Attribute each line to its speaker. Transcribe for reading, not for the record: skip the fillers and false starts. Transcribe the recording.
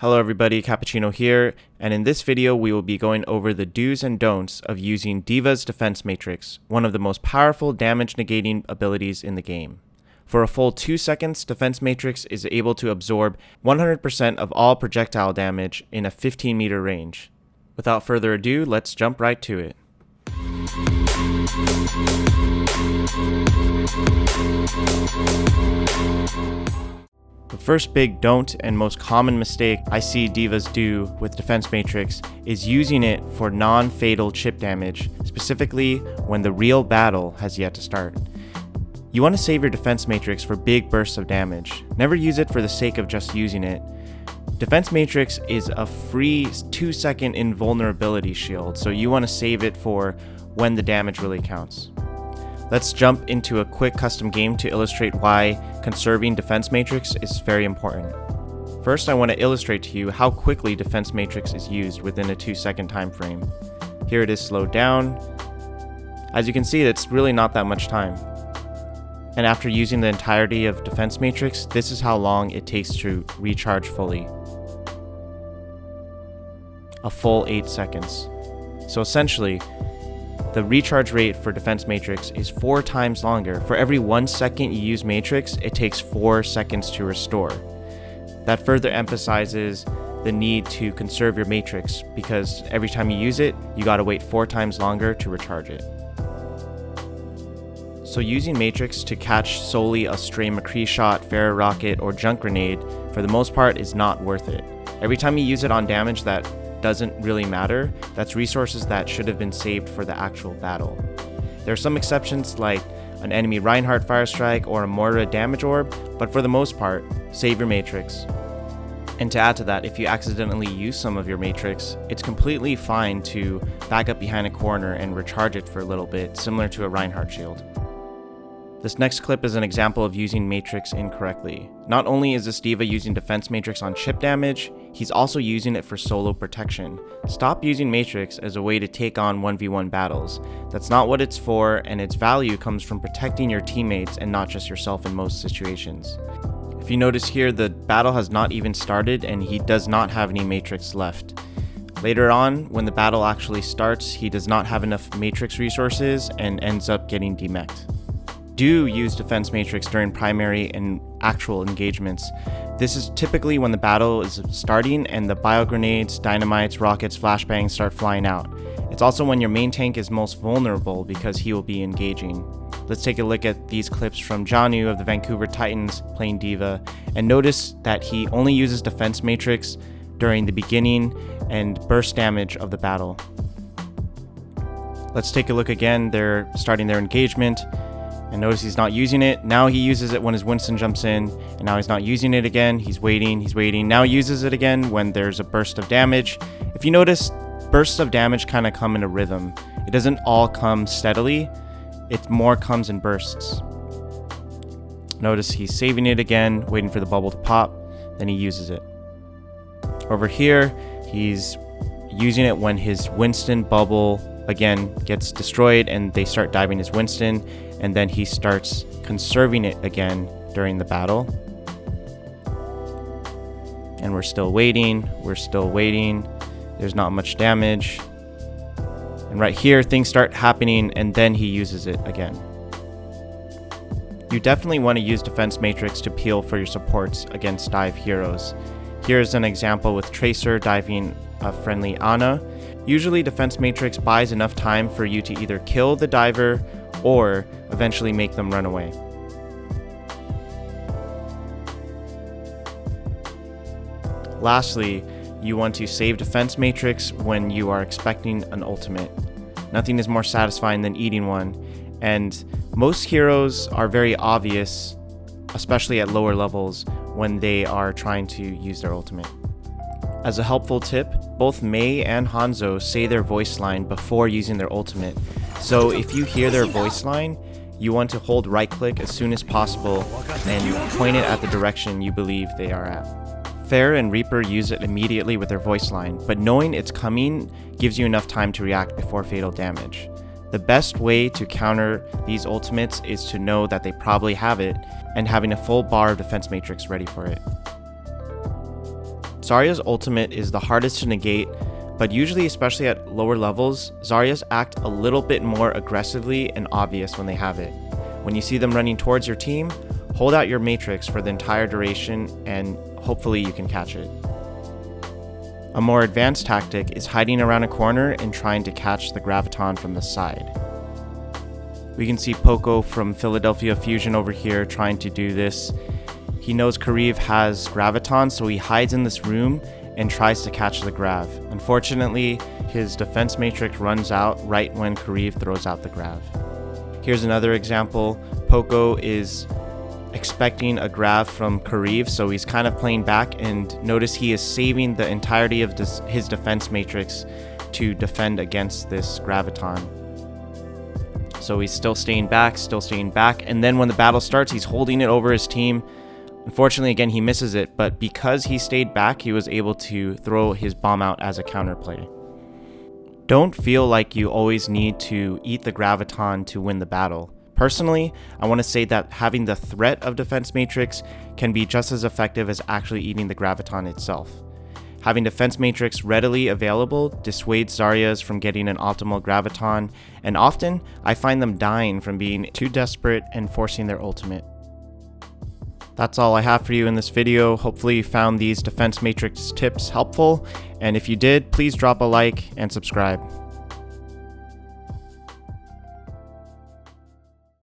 Speaker 1: Hello everybody, Cappuccino here, and in this video we will be going over the do's and don'ts of using D.Va's Defense Matrix, one of the most powerful damage negating abilities in the game. For a full 2 seconds, Defense Matrix is able to absorb 100% of all projectile damage in a 15-meter range. Without further ado, let's jump right to it. The first big don't and most common mistake I see D.Vas do with Defense Matrix is using it for non-fatal chip damage, specifically when the real battle has yet to start. You want to save your Defense Matrix for big bursts of damage. Never use it for the sake of just using it. Defense Matrix is a free 2-second invulnerability shield, so you want to save it for when the damage really counts. Let's jump into a quick custom game to illustrate why conserving Defense Matrix is very important. First, I want to illustrate to you how quickly Defense Matrix is used within a 2-second time frame. Here it is slowed down. As you can see, it's really not that much time. And after using the entirety of Defense Matrix, this is how long it takes to recharge fully. A full 8 seconds. So essentially, the recharge rate for Defense Matrix is 4 times longer. For every 1 second you use Matrix, it takes 4 seconds to restore. That further emphasizes the need to conserve your Matrix, because every time you use it, you gotta wait 4 times longer to recharge it. So using Matrix to catch solely a stray McCree shot, Ferro Rocket, or Junk Grenade, for the most part, is not worth it. Every time you use it on damage that doesn't really matter, that's resources that should have been saved for the actual battle. There are some exceptions like an enemy Reinhardt Fire Strike or a Moira Damage Orb, but for the most part, save your Matrix. And to add to that, if you accidentally use some of your Matrix, it's completely fine to back up behind a corner and recharge it for a little bit, similar to a Reinhardt shield. This next clip is an example of using Matrix incorrectly. Not only is this D.Va using Defense Matrix on chip damage, he's also using it for solo protection. Stop using Matrix as a way to take on 1v1 battles. That's not what it's for, and its value comes from protecting your teammates and not just yourself in most situations. If you notice here, the battle has not even started and he does not have any Matrix left. Later on, when the battle actually starts, he does not have enough Matrix resources and ends up getting demeched. Do use Defense Matrix during primary and actual engagements. This is typically when the battle is starting and the bio grenades, dynamites, rockets, flashbangs start flying out. It's also when your main tank is most vulnerable because he will be engaging. Let's take a look at these clips from Janu of the Vancouver Titans playing D.Va, and notice that he only uses Defense Matrix during the beginning and burst damage of the battle. Let's take a look again. They're starting their engagement. And notice he's not using it. Now he uses it when his Winston jumps in, and now he's not using it again. He's waiting. Now he uses it again when there's a burst of damage. If you notice, bursts of damage kind of come in a rhythm. It doesn't all come steadily. It more comes in bursts. Notice he's saving it again, waiting for the bubble to pop, then he uses it. Over here, he's using it when his Winston bubble again gets destroyed and they start diving his Winston, and then he starts conserving it again during the battle. And we're still waiting, there's not much damage. And right here, things start happening and then he uses it again. You definitely want to use Defense Matrix to peel for your supports against dive heroes. Here's an example with Tracer diving a friendly Ana. Usually Defense Matrix buys enough time for you to either kill the diver or eventually make them run away. Lastly, you want to save Defense Matrix when you are expecting an ultimate. Nothing is more satisfying than eating one, and most heroes are very obvious, especially at lower levels, when they are trying to use their ultimate. As a helpful tip, both Mei and Hanzo say their voice line before using their ultimate. So if you hear their voice line, you want to hold right click as soon as possible and point it at the direction you believe they are at. Pharah and Reaper use it immediately with their voice line, but knowing it's coming gives you enough time to react before fatal damage. The best way to counter these ultimates is to know that they probably have it and having a full bar of Defense Matrix ready for it. Zarya's ultimate is the hardest to negate, but usually, especially at lower levels, Zaryas act a little bit more aggressively and obvious when they have it. When you see them running towards your team, hold out your matrix for the entire duration and hopefully you can catch it. A more advanced tactic is hiding around a corner and trying to catch the Graviton from the side. We can see Poco from Philadelphia Fusion over here trying to do this. He knows Kariv has Graviton, so he hides in this room and tries to catch the Grav. Unfortunately, his defense matrix runs out right when Kariv throws out the Grav. Here's another example. Poco is expecting a Grav from Kariv, so he's kind of playing back, and notice he is saving the entirety of his defense matrix to defend against this Graviton. So he's still staying back, and then when the battle starts, he's holding it over his team. Unfortunately, again, he misses it, but because he stayed back, he was able to throw his bomb out as a counterplay. Don't feel like you always need to eat the Graviton to win the battle. Personally, I want to say that having the threat of defense matrix can be just as effective as actually eating the Graviton itself. Having defense matrix readily available dissuades Zaryas from getting an optimal Graviton, and often I find them dying from being too desperate and forcing their ultimate. That's all I have for you in this video. Hopefully you found these defense matrix tips helpful, and if you did, please drop a like and subscribe.